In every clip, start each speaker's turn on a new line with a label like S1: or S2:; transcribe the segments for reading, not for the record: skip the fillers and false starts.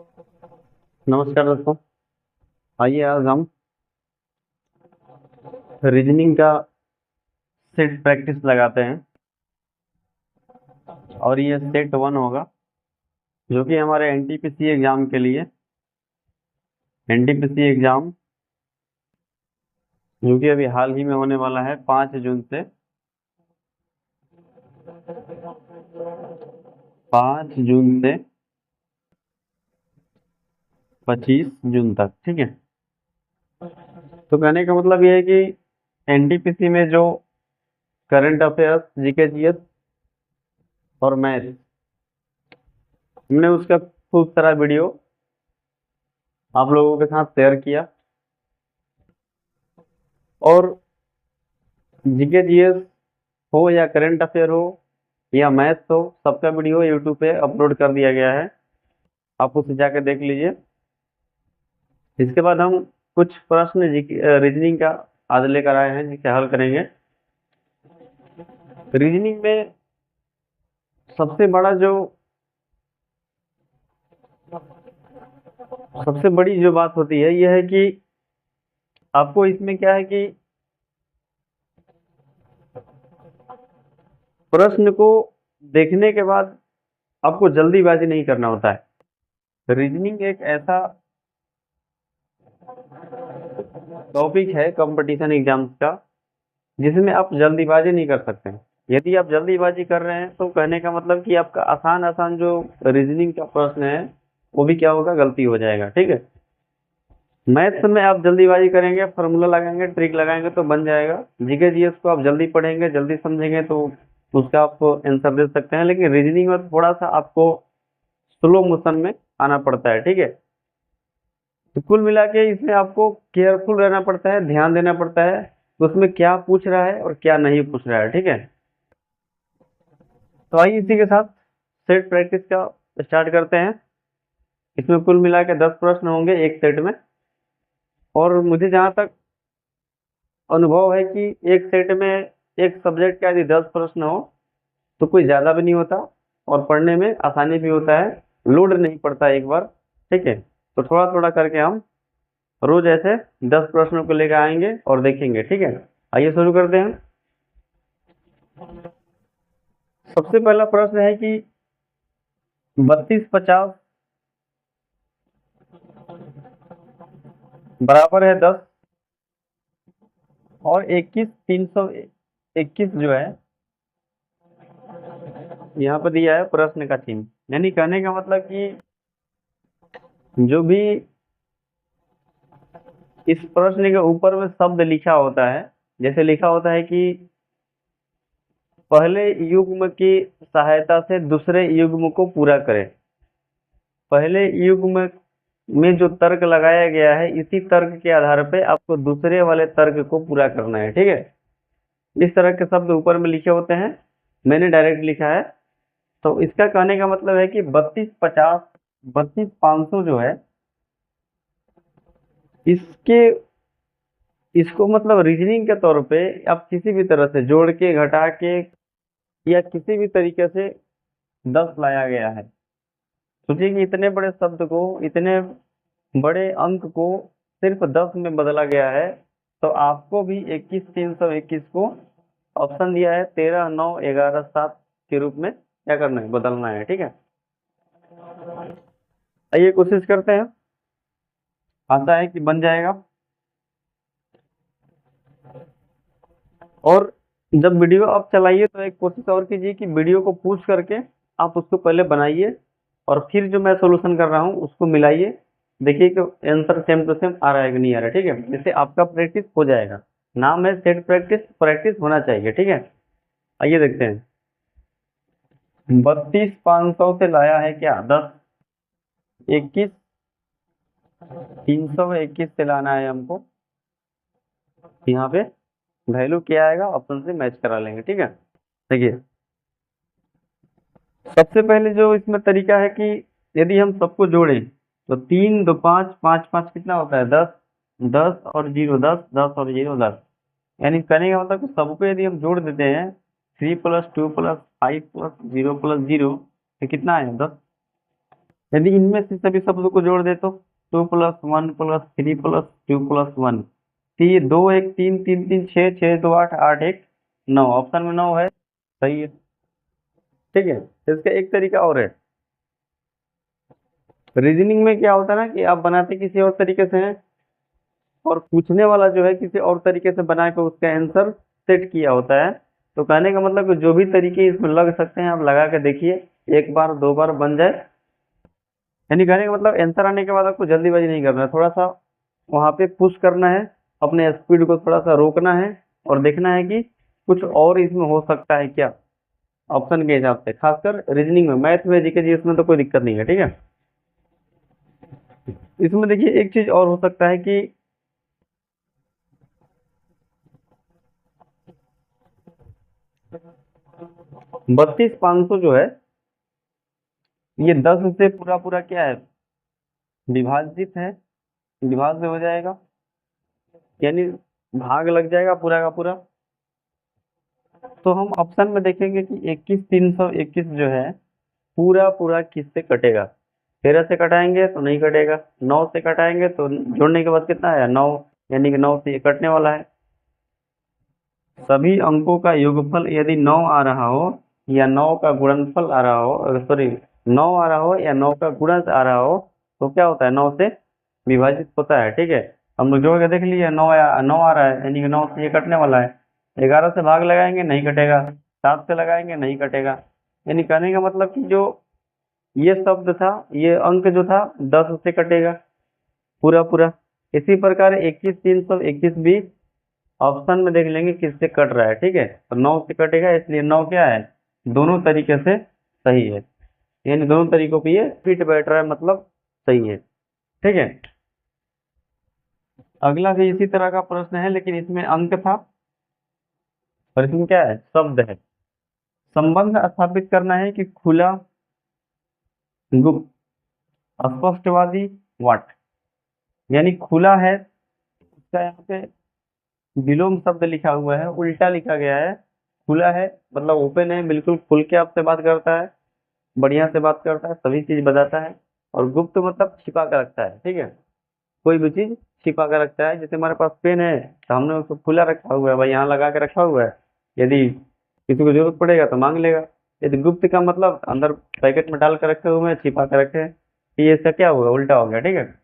S1: नमस्कार दोस्तों। आइए आज हम रीजनिंग का सेट प्रैक्टिस लगाते हैं और ये सेट 1 होगा जो कि हमारे एनटीपीसी एग्जाम के लिए एनटीपीसी एग्जाम जो कि अभी हाल ही में होने वाला है 5 जून से 25 जून तक। ठीक है, तो कहने का मतलब ये है कि एनटीपीसी में जो करंट अफेयर्स, जीके, जीएस और मैथ, हमने उसका खूब सारा वीडियो आप लोगों के साथ शेयर किया और जीके जीएस हो या करंट अफेयर हो या मैथ्स हो, सबका वीडियो यूट्यूब पे अपलोड कर दिया गया है, आप उसे जाके देख लीजिए। इसके बाद हम कुछ प्रश्न रीजनिंग का आज लेकर आए हैं जिसे हल करेंगे। रीजनिंग में सबसे बड़ी जो बात होती है यह है कि आपको इसमें क्या है कि प्रश्न को देखने के बाद आपको जल्दीबाजी नहीं करना होता है। रीजनिंग एक ऐसा टॉपिक है कंपटीशन एग्जाम्स का जिसमें आप जल्दीबाजी नहीं कर सकते। यदि आप जल्दीबाजी कर रहे हैं तो कहने का मतलब कि आपका आसान आसान जो रीजनिंग का प्रश्न है वो भी क्या होगा, गलती हो जाएगा। ठीक है, मैथ्स में आप जल्दीबाजी करेंगे, फार्मूला लगाएंगे, ट्रिक लगाएंगे तो बन जाएगा। जीके जीएस को आप जल्दी पढ़ेंगे, जल्दी समझेंगे तो उसका आप आंसर दे सकते हैं। लेकिन रीजनिंग में थोड़ा सा आपको स्लो मोशन में आना पड़ता है। ठीक है, तो कुल मिला के इसमें आपको केयरफुल रहना पड़ता है, ध्यान देना पड़ता है तो उसमें क्या पूछ रहा है और क्या नहीं पूछ रहा है। ठीक है, तो आइए इसी के साथ सेट प्रैक्टिस का स्टार्ट करते हैं। इसमें कुल मिला के 10 प्रश्न होंगे एक सेट में, और मुझे जहां तक अनुभव है कि एक सेट में एक सब्जेक्ट का यदि 10 प्रश्न हो तो कोई ज्यादा भी नहीं होता और पढ़ने में आसानी भी होता है, लोड नहीं पड़ता एक बार। ठीक है, तो थोड़ा थोड़ा करके हम रोज ऐसे 10 प्रश्नों को लेकर आएंगे और देखेंगे। ठीक है, आइए शुरू करते हैं। सबसे पहला प्रश्न है कि 3250 बराबर है 10 और 21 321 जो है यहाँ पर दिया है प्रश्न का चिन्ह। यानी कहने का मतलब कि जो भी इस प्रश्न के ऊपर में शब्द लिखा होता है, जैसे लिखा होता है कि पहले युग्म की सहायता से दूसरे युग्म को पूरा करें। पहले युग्म में जो तर्क लगाया गया है इसी तर्क के आधार पे आपको दूसरे वाले तर्क को पूरा करना है। ठीक है, इस तरह के शब्द ऊपर में लिखे होते हैं, मैंने डायरेक्ट लिखा है। तो इसका कहने का मतलब है कि 3250 32 500 जो है इसके इसको मतलब रीजनिंग के तौर पे आप किसी भी तरह से जोड़ के, घटा के या किसी भी तरीके से 10 लाया गया है। सोचिए कि इतने बड़े शब्द को, इतने बड़े अंक को सिर्फ 10 में बदला गया है। तो आपको भी 21 321 को ऑप्शन दिया है 13 9 11 7 के रूप में क्या करना है, बदलना है। ठीक है, आइए कोशिश करते हैं, आशा है कि बन जाएगा। और जब वीडियो आप चलाइए तो एक कोशिश और कीजिए कि वीडियो को पूछ करके आप उसको पहले बनाइए और फिर जो मैं सोल्यूशन कर रहा हूँ उसको मिलाइए। देखिए कि आंसर सेम टू सेम आ रहा है कि नहीं आ रहा है। ठीक है, जिससे आपका प्रैक्टिस हो जाएगा। नाम है सेट प्रैक्टिस, प्रैक्टिस होना चाहिए। ठीक है, आइए देखते हैं। 32 500 से लाया है क्या 10, 21 321 से लाना है हमको। यहाँ पे वैल्यू क्या आएगा, ऑप्शन से मैच करा लेंगे। ठीक है, देखिए सबसे पहले जो इसमें तरीका है कि यदि हम सबको जोड़ें तो 3 2 5 5 5 कितना होता है 10, 10 और 0 10, 10 और 0 10। यानी कहने का मतलब कि सबको यदि हम जोड़ देते हैं 3 + 2 + 5 + 0 + 0 तो कितना है 10। यदि इनमें से सभी शब्दों को जोड़ दे तो 2+1+3+2+1, तो ये 2 1 3 3 3 6 6 2 8 8 1 9, ऑप्शन में 9 है, सही है। ठीक है, इसका एक तरीका और है। रीजनिंग में क्या होता है ना कि आप बनाते किसी और तरीके से हैं और पूछने वाला जो है किसी और तरीके से बना के उसका आंसर सेट किया होता है। तो कहने का मतलब कि जो भी तरीके इसमें लग सकते हैं आप लगा के देखिए, एक बार दो बार बन जाए। यानी कहने का मतलब आंसर आने के बाद आपको जल्दीबाजी नहीं करना है, थोड़ा सा वहां पे पुश करना है, अपने स्पीड को थोड़ा सा रोकना है और देखना है कि कुछ और इसमें हो सकता है क्या, ऑप्शन के हिसाब से। खासकर रीजनिंग में, मैथ में, जीके जी, इसमें तो कोई दिक्कत नहीं है। ठीक है, इसमें देखिए एक चीज और हो सकता है कि 32 500 जो है ये 10 से पूरा पूरा क्या है, विभाजित है, विभाज्य हो जाएगा, यानी भाग लग जाएगा पूरा का पूरा। तो हम ऑप्शन में देखेंगे कि 21 321 जो है पूरा पूरा किससे कटेगा। 13 से कटाएंगे तो नहीं कटेगा, 9 से कटाएंगे तो जोड़ने के बाद कितना आया 9, यानी कि 9 से ये कटने वाला है। सभी अंकों का योगफल यदि 9 आ रहा हो या 9 का गुणनफल आ रहा हो, सॉरी 9 आ रहा हो या 9 का गुणज आ रहा हो, तो क्या होता है 9 से विभाजित होता है। ठीक है, हम लोग जोड़ के देख लिए, 9 9 आ रहा है, यानी कि 9 से ये कटने वाला है। 11 से भाग लगाएंगे नहीं कटेगा, 7 से लगाएंगे नहीं कटेगा। यानी कहने का मतलब कि जो ये शब्द था, ये अंक जो था 10 से कटेगा पूरा पूरा। इसी प्रकार 21 321 भी ऑप्शन में देख लेंगे किससे कट रहा है। ठीक है, तो 9 से कटेगा, इसलिए 9 क्या है, दोनों तरीके से सही है, यानी दोनों तरीकों पे ये फिट बैठ रहा है, मतलब सही है। ठीक है, अगला भी इसी तरह का प्रश्न है, लेकिन इसमें अंक था और इसमें क्या है, शब्द है। संबंध स्थापित करना है कि खुला, गुप्त, स्पष्टवादी, वाट। यानी खुला है, उसका यहाँ पे विलोम शब्द लिखा हुआ है, उल्टा लिखा गया है। खुला है मतलब ओपन है, बिल्कुल खुल के आपसे बात करता है, बढ़िया से बात करता है, सभी चीज बताता है। और गुप्त मतलब छिपा कर रखता है। ठीक है, कोई भी चीज छिपा कर रखता है। जैसे हमारे पास पेन है तो हमने उसको खुला रखा हुआ है, भाई यहाँ लगा के रखा हुआ है, यदि किसी को जरूरत पड़ेगा तो मांग लेगा। यदि गुप्त का मतलब अंदर पैकेट में डाल कर रखे हुए हैं, छिपा कर रखे हैं, तो ये इसका क्या होगा, उल्टा हो गया। ठीक है,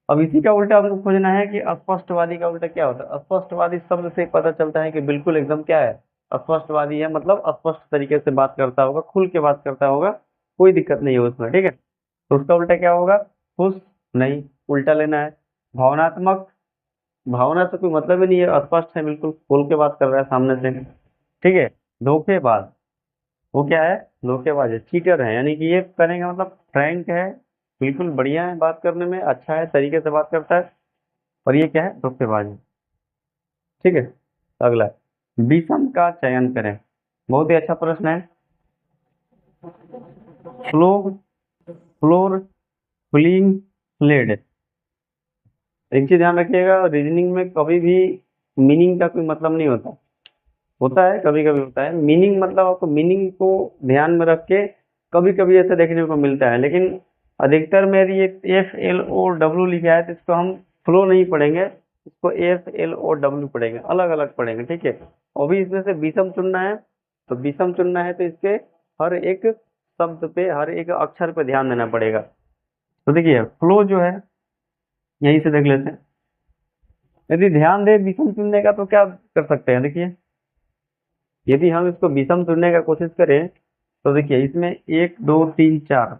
S1: अब इसी का उल्टा हमको खोजना है कि अस्पष्टवादी का उल्टा क्या होता है। अस्पष्टवादी शब्द से पता चलता है कि बिल्कुल एकदम क्या है, अस्पष्टवादी है, मतलब स्पष्ट तरीके से बात करता होगा, खुल के बात करता होगा, कोई दिक्कत नहीं है उसमें। ठीक है, तो उसका उल्टा क्या होगा, खुश नहीं, उल्टा लेना है। भावनात्मक, भावना से कोई मतलब ही नहीं है, अस्पष्ट है, बिल्कुल खोल के बात कर रहा है सामने से। ठीक है, धोखेबाज, वो क्या है, धोखेबाज है, चीटर है, यानी कि ये करने का मतलब फ्रैंक है, बिल्कुल बढ़िया है बात करने में, अच्छा है, तरीके से बात करता है। और ये क्या है, धोखेबाज है। ठीक है, अगला, विषम का चयन करें। बहुत ही अच्छा प्रश्न है। Flow, floor, fling, fled. एक चीज ध्यान रखिएगा, रीजनिंग में कभी भी मीनिंग का कोई मतलब नहीं होता, होता है कभी कभी होता है मीनिंग, मतलब आपको मीनिंग को ध्यान में रख के कभी कभी ऐसा देखने को मिलता है, लेकिन अधिकतर में यदि एक FLOW लिखा है तो इसको हम फ्लो नहीं पढ़ेंगे, इसको FLOW पढ़ेंगे, अलग अलग पढ़ेंगे। ठीक है, और भी इसमें से विषम चुनना है, तो विषम चुनना है तो इसके हर एक शब्द पे, हर एक अक्षर पे ध्यान देना पड़ेगा। तो देखिए फ्लो जो है, यहीं से देख लेते हैं। यदि ध्यान दे विषम चुनने का तो क्या कर सकते हैं, देखिए यदि हम इसको विषम चुनने का कोशिश करें तो देखिए इसमें 1 2 3 4,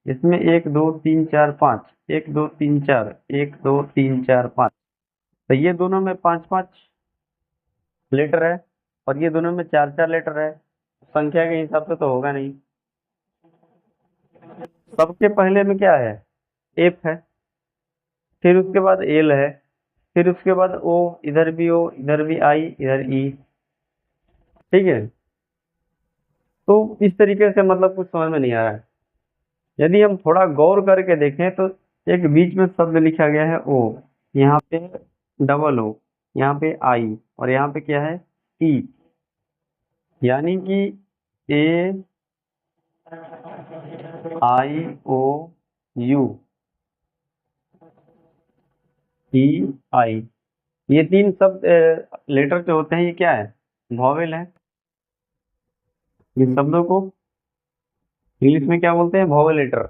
S1: इसमें 1 2 3 4 5, 1 2 3 4, 1 2 3 4 5, तो ये दोनों में 5 5 लेटर है और ये दोनों में 4 4 लेटर है, संख्या के हिसाब से तो होगा नहीं। सबके पहले में क्या है, एफ है, फिर उसके बाद एल है, फिर उसके बाद ओ, इधर भी ओ, इधर भी आई, इधर ई। ठीक है, तो इस तरीके से मतलब कुछ समझ में नहीं आ रहा है। यदि हम थोड़ा गौर करके देखें तो एक बीच में शब्द लिखा गया है ओ, यहाँ पे डबल ओ, यहाँ पे आई, और यहाँ पे क्या है, ई, यानी कि ए IOU EI, ये तीन शब्द लेटर जो होते हैं ये क्या है? वॉवेल है। ये शब्दों को इंग्लिश में क्या बोलते हैं? Vowel letter.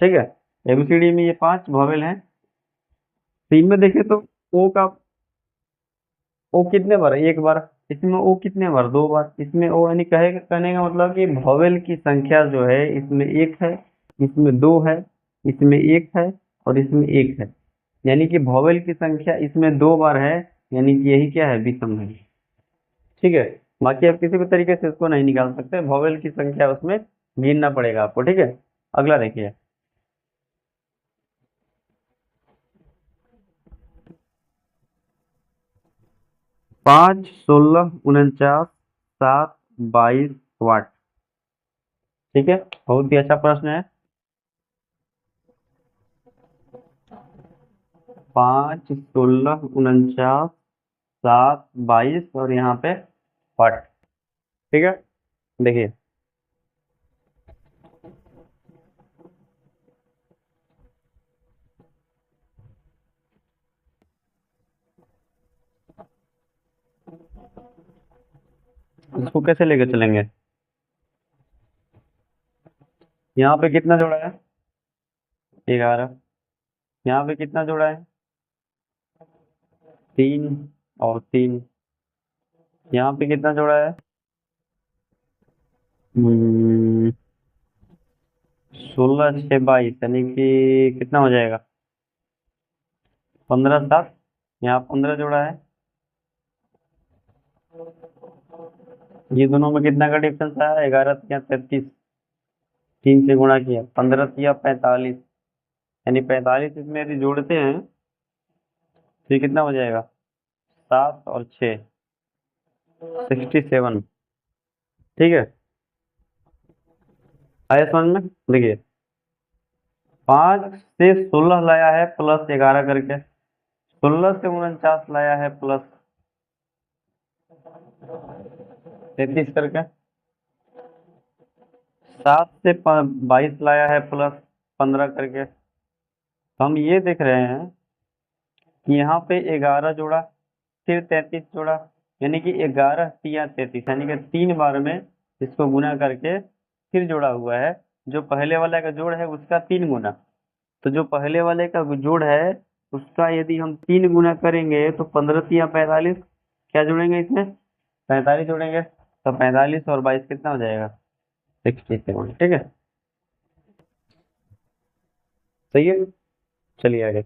S1: ठीक है, एबीसीडी में ये 5 वॉवेल हैं। तीन में देखें तो ओ का ओ कितने बार है? एक बार। इसमें ओ कितने बार? 2 बार। इसमें ओ यानी कहने का मतलब कि वॉवेल की संख्या जो है इसमें 1 है, इसमें 2 है, इसमें 1 है और इसमें 1 है। यानी कि वॉवेल की संख्या इसमें 2 बार है, यानी कि यही क्या है? विषम है। ठीक है, बाकी आप किसी भी तरीके से इसको नहीं निकाल सकते, वॉवेल की संख्या उसमें गिनना पड़ेगा आपको। ठीक है, अगला देखिए। 5, 16, 49, 7, 22 वाट। ठीक है, बहुत ही अच्छा प्रश्न है। 5, 16, 49, 7, 22 और यहाँ पे वाट। ठीक है, देखिए। इसको कैसे लेके चलेंगे? यहाँ पे कितना जोड़ा है? 11। यहाँ पे कितना जोड़ा है? 3 और 3। यहाँ पे कितना जोड़ा है? 16, 6, 22, यानी कि कितना हो जाएगा? 15, 7। यहाँ 15 जोड़ा है। ये दोनों में कितना का डिफरेंस आया? 11 या 33। 3 से गुणा किया, 15 या 45, यानी 45 इसमें यदि जोड़ते हैं तो ये कितना हो जाएगा? 7 और 6, 67। ठीक है, आया समझ में? देखिए, 5 से 16 लाया है प्लस 11 करके, 16 से 49 लाया है प्लस 33 करके, 7 से 22 लाया है प्लस 15 करके। तो हम ये देख रहे हैं कि यहाँ पे 11 जोड़ा, फिर 33 जोड़ा, यानी कि 11 या 33, यानी कि 3 बार में इसको गुना करके फिर जोड़ा हुआ है। जो पहले वाले का जोड़ है उसका 3 गुना। तो जो पहले वाले का जोड़ है उसका यदि हम 3 गुना करेंगे तो 15 या 45, क्या जोड़ेंगे इसमें? 45 जोड़ेंगे। तो 45 और 22 कितना हो जाएगा? 67। ठीक है, सही है। चलिए आगे।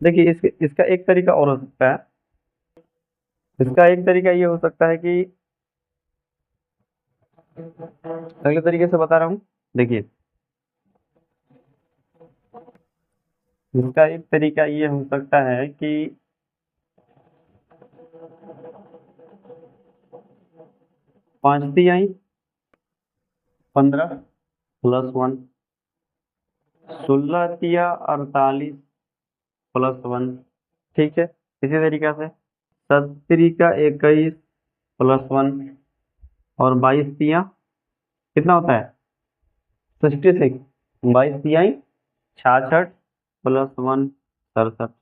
S1: देखिए, इसका एक तरीका और हो सकता है। इसका एक तरीका ये हो सकता है कि अगले तरीके से बता रहा हूँ। देखिए, इसका एक तरीका ये हो सकता है कि 5 तिहाई 15 प्लस 1, 16 तिया 48 प्लस 1। ठीक है, इसी तरीका से 7 तिरिका 21 प्लस 1 और 22 तिया कितना होता है? 66। 22 तिहाई 66 प्लस 1 67।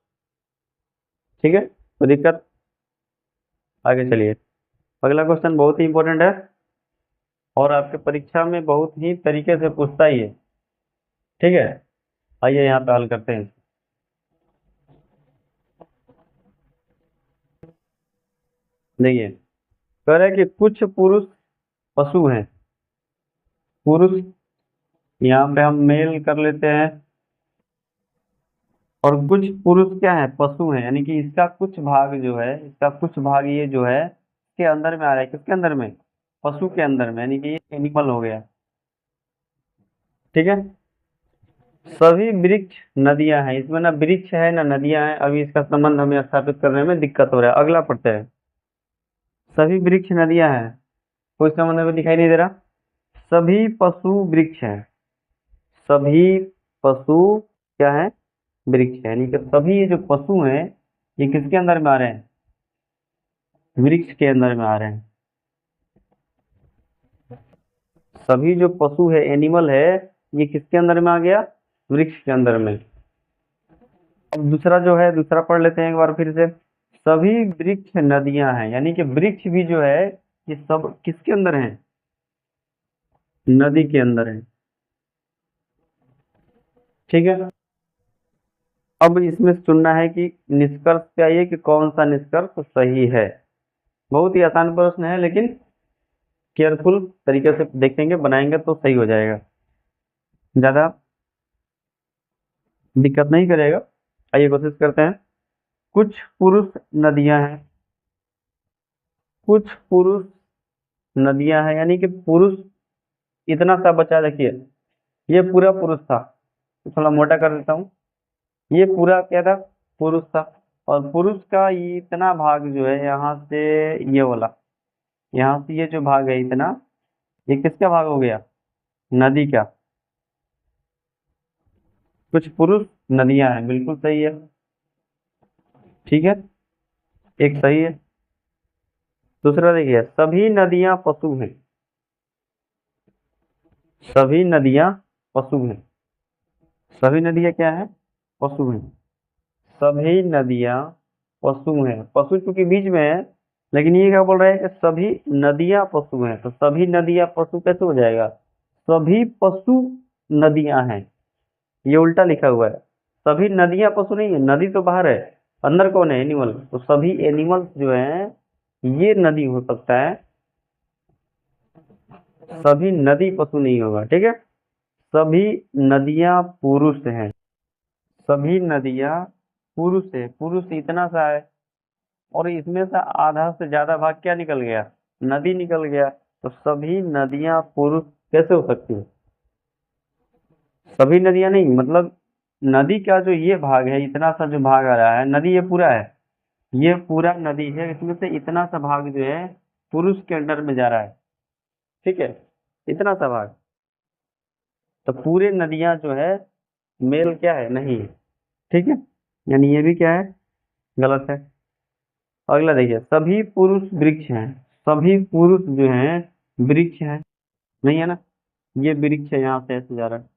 S1: ठीक है, कोई दिक्कत? आगे चलिए। अगला क्वेश्चन बहुत ही इंपॉर्टेंट है और आपके परीक्षा में बहुत ही तरीके से पूछता ही है। ठीक है, आइए यहाँ पे हल करते हैं। देखिए, कह रहे हैं कि कुछ पुरुष पशु हैं। पुरुष, यहाँ पे हम मेल कर लेते हैं। और कुछ पुरुष क्या है? पशु हैं, यानी कि इसका कुछ भाग जो है, इसका कुछ भाग ये जो है के अंदर में आ रहा है। किसके अंदर में? पशु के अंदर में, यानी कि ये एनिमल हो गया। ठीक है, सभी वृक्ष नदियां हैं। इसमें ना वृक्ष है ना नदियां हैं, अभी इसका संबंध हमें स्थापित करने में दिक्कत हो रहा है। अगला पढ़ते हैं। सभी वृक्ष नदियां हैं, कोई संबंध हमें दिखाई नहीं दे रहा। सभी पशु वृक्ष हैं। सभी पशु क्या है? वृक्ष है, यानी कि सभी ये जो पशु हैं ये किसके अंदर में आ रहे हैं? वृक्ष के अंदर में आ रहे हैं। सभी जो पशु है, एनिमल है, ये किसके अंदर में आ गया? वृक्ष के अंदर में। अब दूसरा जो है, दूसरा पढ़ लेते हैं एक बार फिर से। सभी वृक्ष नदियां हैं, यानी कि वृक्ष भी जो है ये सब किसके अंदर है? नदी के अंदर है। ठीक है। अब इसमें चुनना है कि निष्कर्ष चाहिए कि कौन सा निष्कर्ष सही है। बहुत ही आसान प्रश्न है, लेकिन केयरफुल तरीके से देखेंगे, बनाएंगे तो सही हो जाएगा, ज्यादा दिक्कत नहीं करेगा। आइए कोशिश करते हैं। कुछ पुरुष नदियां हैं, कुछ पुरुष नदियां हैं, यानी कि पुरुष इतना सा बचा, देखिए ये पूरा पुरुष था, तो थोड़ा मोटा कर देता हूँ। ये पूरा क्या था? पुरुष था। और पुरुष का ये इतना भाग जो है यहाँ से, ये वाला, यहाँ से ये जो भाग है इतना, ये किसका भाग हो गया? नदी का। कुछ पुरुष नदियां हैं, बिल्कुल सही है। ठीक है, एक सही है। दूसरा देखिए, सभी नदियां पशु हैं, सभी नदियां पशु हैं। सभी नदियां क्या है? पशु हैं। सभी नदियां पशु हैं, पशु चूंकि बीच में है, लेकिन ये क्या बोल रहा है कि सभी नदियां पशु हैं, तो सभी नदियां पशु कैसे हो जाएगा? सभी पशु नदियां हैं, ये उल्टा लिखा हुआ है। सभी नदियां पशु नहीं है, नदी तो बाहर है, अंदर कौन है? एनिमल। तो सभी एनिमल्स जो हैं ये नदी हो सकता है, सभी नदी पशु नहीं होगा। ठीक है। सभी नदियां पुरुष हैं, सभी नदियां पुरुष है, पुरुष इतना सा है, और इसमें से आधा से ज्यादा भाग क्या निकल गया? नदी निकल गया। तो सभी नदियां पुरुष कैसे हो सकती है? सभी नदियां नहीं, मतलब नदी का जो ये भाग है, इतना सा जो भाग आ रहा है, नदी ये पूरा है, ये पूरा नदी है, इसमें से इतना सा भाग जो है पुरुष के अंडर में जा रहा है। ठीक है, इतना सा भाग। तो पूरे नदियां जो है मेल क्या है? नहीं है। ठीक है, यानी ये भी क्या है? गलत है। अगला देखिए, सभी पुरुष वृक्ष हैं, सभी पुरुष जो हैं वृक्ष हैं, नहीं है ना? ये वृक्ष है, यहाँ से ऐसे जा रहा है।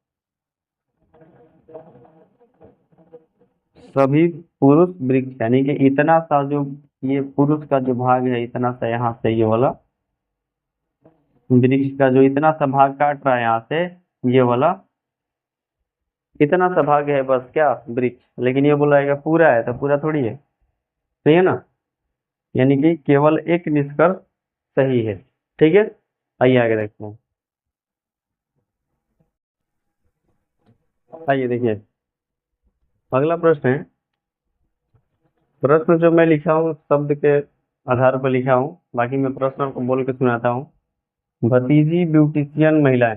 S1: सभी पुरुष वृक्ष, यानी कि इतना सा जो ये पुरुष का जो भाग है, इतना सा यहाँ से ये वाला वृक्ष का जो इतना सा भाग काट रहा है यहाँ से, ये वाला इतना सा भाग है बस, क्या? वृक्ष। लेकिन ये बोला है पूरा है, तो पूरा थोड़ी है, सही है ना? यानी कि केवल एक निष्कर्ष सही है। ठीक है, आइए आगे देखते हैं। आइए देखिए, अगला प्रश्न है। प्रश्न जो मैं लिखा हूँ शब्द के आधार पर लिखा हूँ, बाकी मैं प्रश्न को बोल के सुनाता हूँ। भतीजी ब्यूटिशियन महिलाएं,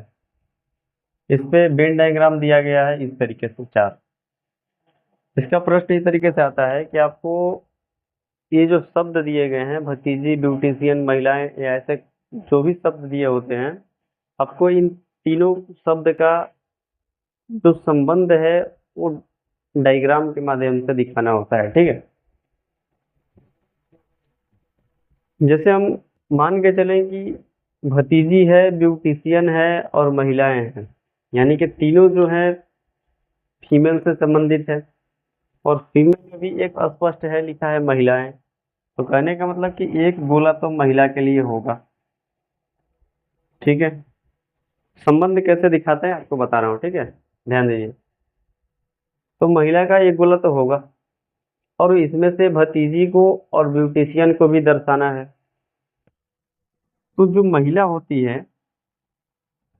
S1: इस पे वेन डायग्राम दिया गया है इस तरीके से, चार। इसका प्रश्न इस तरीके से आता है कि आपको ये जो शब्द दिए गए हैं, भतीजी ब्यूटिशियन महिलाएं, या ऐसे जो भी शब्द दिए होते हैं, आपको इन तीनों शब्द का जो संबंध है वो डायग्राम के माध्यम से दिखाना होता है। ठीक है, जैसे हम मान के चलें कि भतीजी है, ब्यूटिशियन है और महिलाएं हैं, यानी कि तीनों जो है फीमेल से संबंधित है, और फीमेल में भी एक अस्पष्ट है, लिखा है महिलाएं। तो कहने का मतलब कि एक गोला तो महिला के लिए होगा। ठीक है, संबंध कैसे दिखाते हैं आपको बता रहा हूँ, ठीक है, ध्यान दीजिए। तो महिला का एक गोला तो होगा, और इसमें से भतीजी को और ब्यूटिशियन को भी दर्शाना है। तो जो महिला होती है,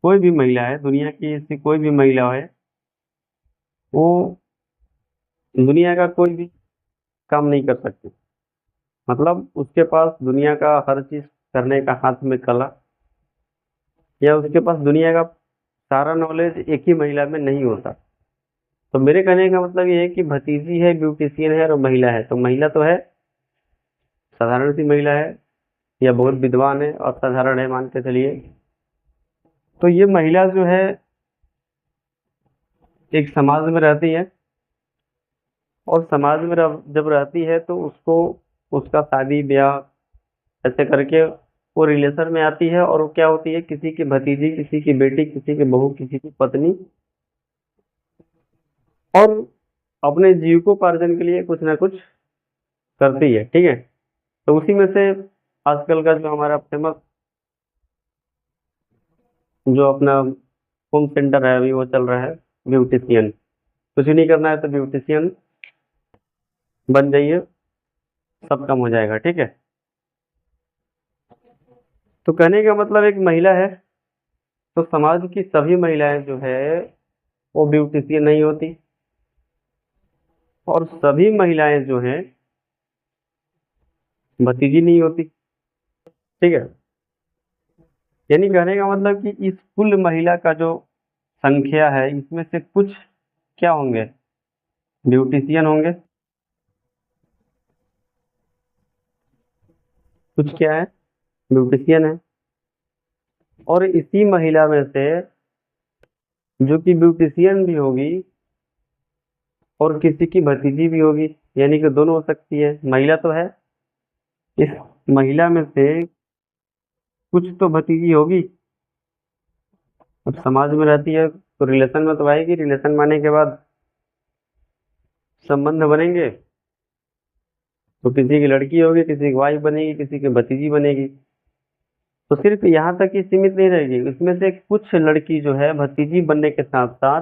S1: कोई भी महिला है दुनिया की, ऐसी कोई भी महिला है, वो दुनिया का कोई भी काम नहीं कर सकती, मतलब उसके पास दुनिया का हर चीज करने का हाथ में कला, या उसके पास दुनिया का सारा नॉलेज एक ही महिला में नहीं होता। तो मेरे कहने का मतलब ये है कि भतीजी है, ब्यूटिशियन है और महिला है, तो महिला तो है, साधारण सी महिला है, या बहुत विद्वान है और साधारण है, मान के चलिए। तो ये महिला जो है एक समाज में रहती है, और समाज में जब रहती है तो उसको उसका शादी ब्याह ऐसे करके वो रिलेशन में आती है और वो क्या होती है, किसी की भतीजी, किसी की बेटी, किसी की बहू, किसी की पत्नी, और अपने जीविकोपार्जन के लिए कुछ ना कुछ करती है, ठीक है। तो उसी में से आजकल का जो हमारा फेमस जो अपना होम सेंटर है अभी वो चल रहा है, ब्यूटिशियन। कुछ नहीं करना है तो ब्यूटिशियन बन जाइए, सब कम हो जाएगा, ठीक है। तो कहने का मतलब एक महिला है तो समाज की सभी महिलाएं जो है वो ब्यूटिशियन नहीं होती, और सभी महिलाएं जो हैं भतीजी नहीं होती, ठीक है। यानी कहने का मतलब कि इस कुल महिला का जो संख्या है इसमें से कुछ क्या होंगे, ब्यूटिशियन होंगे, कुछ क्या है, ब्यूटिशियन है। और इसी महिला में से जो कि ब्यूटिशियन भी होगी और किसी की भतीजी भी होगी, यानी कि दोनों हो सकती है, महिला तो है, इस महिला में से कुछ तो भतीजी होगी। अब समाज में रहती है तो रिलेशन में तो आएगी, रिलेशन में आने के बाद संबंध बनेंगे, तो किसी की लड़की होगी, किसी की वाइफ बनेगी, किसी की भतीजी बनेगी। तो सिर्फ यहाँ तक ही सीमित नहीं रहेगी, इसमें से कुछ लड़की जो है भतीजी बनने के साथ साथ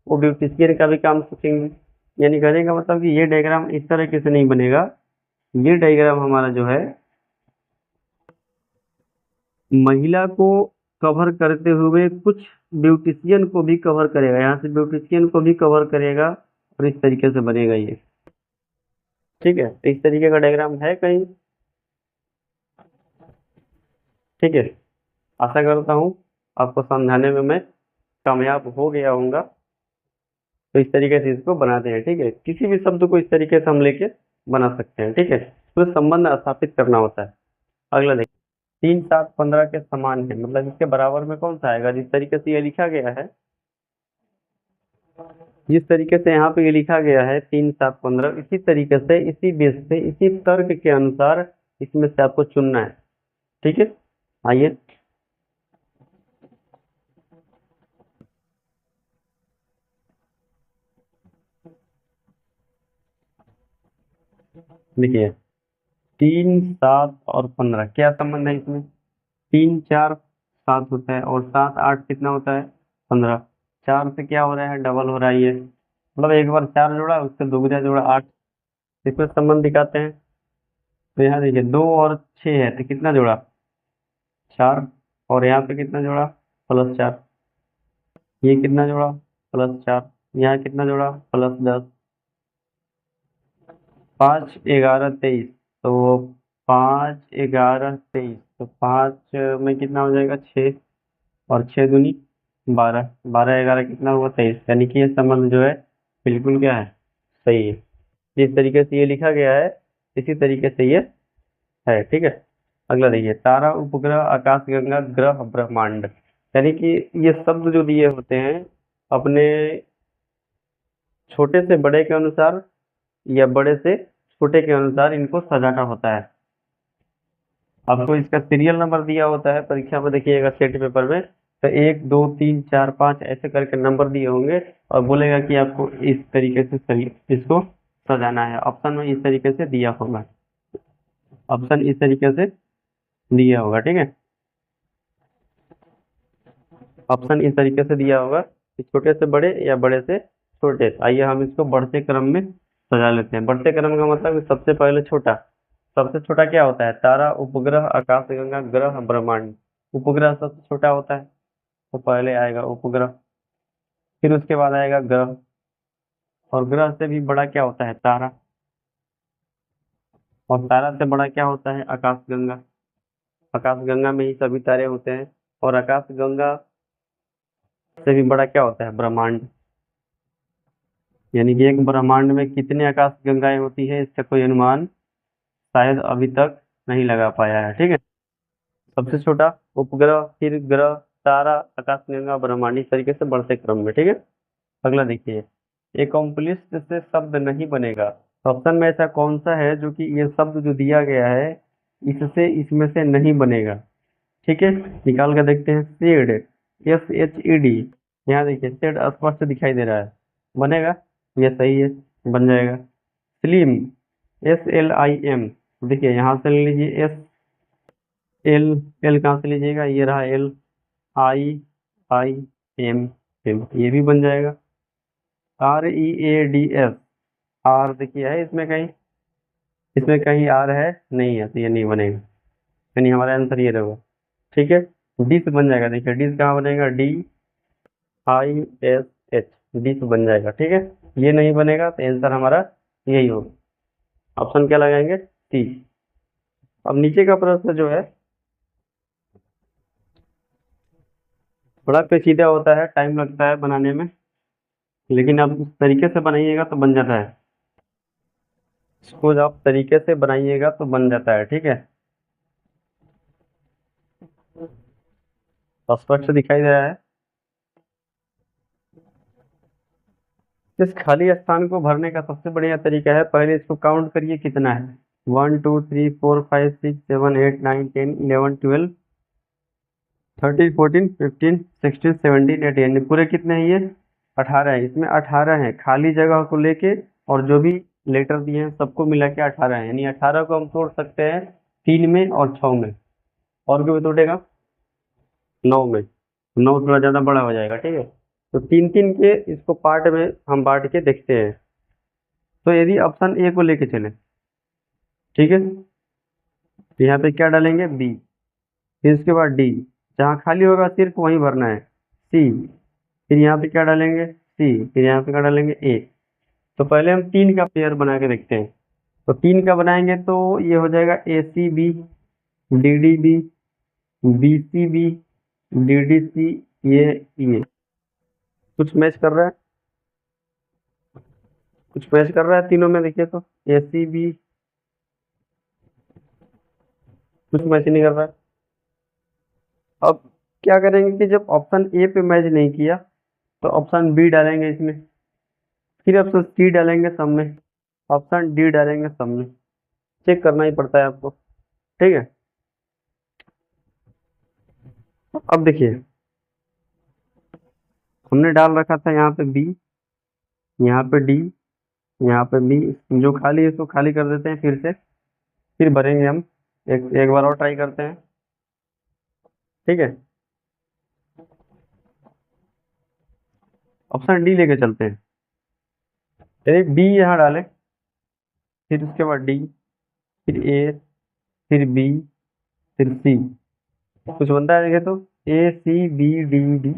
S1: वो ब्यूटिशियन का भी काम सीखेंगी। यानी कहने का मतलब कि ये डायग्राम इस तरीके से नहीं बनेगा, ये डायग्राम हमारा जो है महिला को कवर करते हुए कुछ ब्यूटिशियन को भी कवर करेगा, यहाँ से ब्यूटिशियन को भी कवर करेगा, और इस तरीके से बनेगा ये, ठीक है। तो इस तरीके का डायग्राम है कहीं, ठीक है। आशा करता हूँ आपको समझाने में मैं कामयाब हो गया होऊंगा। तो इस तरीके से इसको बनाते हैं, ठीक है। किसी भी शब्द को इस तरीके से हम लेके बना सकते हैं, ठीक है। तो संबंध स्थापित करना होता है। अगला देखिए, 3 7 15 के समान है, मतलब इसके बराबर में कौन सा आएगा, जिस तरीके से ये लिखा गया है, जिस तरीके से यहाँ पे ये लिखा गया है 3 7 15, इसी तरीके से, इसी बेस पे, इसी तर्क के अनुसार इसमें से आपको चुनना है, ठीक है। आइए देखिए, 3 7 और 15 क्या संबंध है इसमें, 3 4 7 होता है, और 7 8 कितना होता है, 15। 4 से क्या हो रहा है, डबल हो रहा है ये, मतलब एक बार 4 जोड़ा उससे दोगुना जोड़ा 8, इसमें संबंध दिखाते हैं। तो यहाँ देखिए 2 और 6 है तो कितना जोड़ा, 4, और यहाँ पे कितना जोड़ा, +4, ये कितना जोड़ा, +4, यहाँ कितना जोड़ा, +10, 5 11 23, तो 5 11 23, तो 5 में कितना हो जाएगा, 6, और 6 दूनी 12, 12 11 कितना हुआ, 23। यानी कि ये संबंध जो है बिल्कुल क्या है, सही है। जिस तरीके से ये लिखा गया है इसी तरीके से ये है, ठीक है। अगला देखिए, तारा, उपग्रह, आकाशगंगा, ग्रह, ब्रह्मांड। यानी कि ये शब्द जो दिए होते हैं अपने छोटे से बड़े के अनुसार या बड़े से छोटे के अनुसार इनको सजाना होता है। आपको इसका सीरियल नंबर दिया होता है परीक्षा में, देखिएगा सेट पेपर में, तो 1 2 3 4 5 ऐसे करके नंबर दिए होंगे, और बोलेगा कि आपको इस तरीके से सही इसको सजाना है। ऑप्शन में इस तरीके से दिया होगा, ऑप्शन इस तरीके से दिया होगा, ठीक है। ऑप्शन इस तरीके से दिया होगा कि छोटे से बड़े या बड़े से छोटे। आइए हम इसको बढ़ते क्रम में सजा लेते हैं। बढ़ते क्रम का मतलब कि सबसे पहले छोटा, सबसे छोटा क्या होता है, तारा, उपग्रह, आकाशगंगा, ग्रह, ब्रह्मांड। उपग्रह सबसे छोटा होता है तो पहले आएगा उपग्रह, फिर उसके बाद आएगा ग्रह, और ग्रह से भी बड़ा क्या होता है, तारा, और तारा से बड़ा क्या होता है, आकाशगंगा। आकाशगंगा में ही सभी तारे होते हैं, और आकाशगंगा से भी बड़ा क्या होता है, ब्रह्मांड। यानी कि एक ब्रह्मांड में कितने आकाश गंगाएं होती है इसका कोई अनुमान शायद अभी तक नहीं लगा पाया है, ठीक है। सबसे छोटा उपग्रह, फिर ग्रह, तारा, आकाशगंगा, ब्रह्मांड, इस तरीके से बढ़ते क्रम में, ठीक है। अगला देखिए, एकम्प्लिस्ट से शब्द नहीं बनेगा। ऑप्शन में ऐसा कौन सा है जो कि ये शब्द जो दिया गया है इससे इसमें से नहीं बनेगा। ठीक है, निकाल कर देखते हैं। शेड, SHED, यहाँ देखिए शेड स्पष्ट दिखाई दे रहा है, बनेगा, ये सही है, बन जाएगा। स्लिम, SLIM, देखिए यहाँ से ले लीजिए एस, एल, एल कहाँ से लीजिएगा, ये रहा एल, IIM, ये भी बन जाएगा। READS, आर देखिए है इसमें कहीं, इसमें कहीं आर है नहीं है, तो ये नहीं बनेगा, यानी हमारा आंसर ये रहेगा। ठीक है, डिस बन जाएगा, देखिए डिस कहाँ बनेगा, DISH, डिस बन जाएगा। ठीक है, ये नहीं बनेगा तो आंसर हमारा यही होगा, ऑप्शन क्या लगाएंगे, सी। अब नीचे का प्रश्न जो है बड़ा पेचीदा होता है, टाइम लगता है बनाने में, लेकिन आप इस तरीके से बनाइएगा तो बन जाता है, इसको आप तरीके से बनाइएगा तो बन जाता है। ठीक है, स्पष्ट दिखाई दे रहा है। इस खाली स्थान को भरने का सबसे बढ़िया तरीका है, पहले इसको काउंट करिए कितना है, 1 2 3 4 5 6 7 8 9 10 11 12 13 14 15 16 17 18, पूरे कितने हैं ये, 18 है। इसमें 18 है, खाली जगह को लेके और जो भी लेटर दिए हैं सबको मिला के 18 है, यानी 18 को हम तोड़ सकते हैं 3 में और 6 में, और क्यों तोड़ेगा 9 में, 9 थोड़ा ज़्यादा बड़ा हो जाएगा। ठीक है, तो 3 3 के इसको पार्ट में हम बांट के देखते हैं। तो यदि ऑप्शन ए को लेके चले, ठीक है, तो यहाँ पे क्या डालेंगे, बी, फिर इसके बाद डी, जहाँ खाली होगा सिर्फ वहीं भरना है, सी, फिर यहाँ पे क्या डालेंगे, सी, फिर यहाँ पे क्या डालेंगे, ए। तो पहले हम 3 का पेयर बना के देखते हैं, तो 3 का बनाएंगे तो ये हो जाएगा ACB, DDB, BCB, DDC, ये कुछ मैच कर रहा है, कुछ मैच कर रहा है तीनों में, देखिए तो ACB कुछ मैच नहीं कर रहा है। अब क्या करेंगे कि जब ऑप्शन ए पे मैच नहीं किया तो ऑप्शन बी डालेंगे इसमें, फिर ऑप्शन सी डालेंगे सब में, ऑप्शन डी डालेंगे सब में, चेक करना ही पड़ता है आपको। ठीक है, अब देखिए हमने डाल रखा था यहाँ पे बी, यहाँ पे डी, यहाँ पे बी, जो खाली है इसको खाली कर देते हैं फिर से, फिर भरेंगे हम, एक बार और ट्राई करते हैं। ठीक है, ऑप्शन डी लेके चलते हैं, यदि बी यहाँ डालें, फिर उसके बाद डी, फिर ए, फिर बी, फिर सी, कुछ बनता है देखे तो, ACBDD,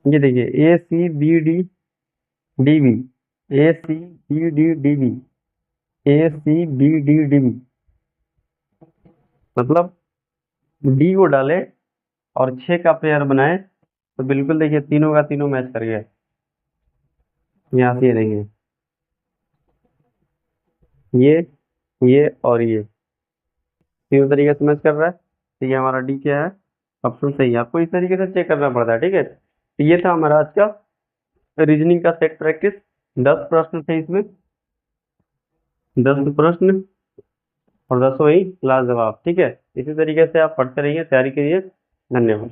S1: ये देखिए ACBDDB, ACBDDB, ACBDDB, मतलब डी को डाले और 6 का पेयर बनाए तो बिल्कुल देखिए तीनों का तीनों मैच कर गए। यहाँ से ये देखिए, ये और ये तीनों तरीके से मैच कर रहा है, तो ये हमारा डी क्या है, ऑप्शन सही है। आपको इस तरीके से चेक करना पड़ता है। ठीक है, तो ये था हमारा आज का रीजनिंग का सेट प्रैक्टिस, 10 प्रश्न थे इसमें, 10 प्रश्न और 10 ही लाजवाब। ठीक है, इसी तरीके से आप पढ़ते रहिए, तैयारी करिए। धन्यवाद।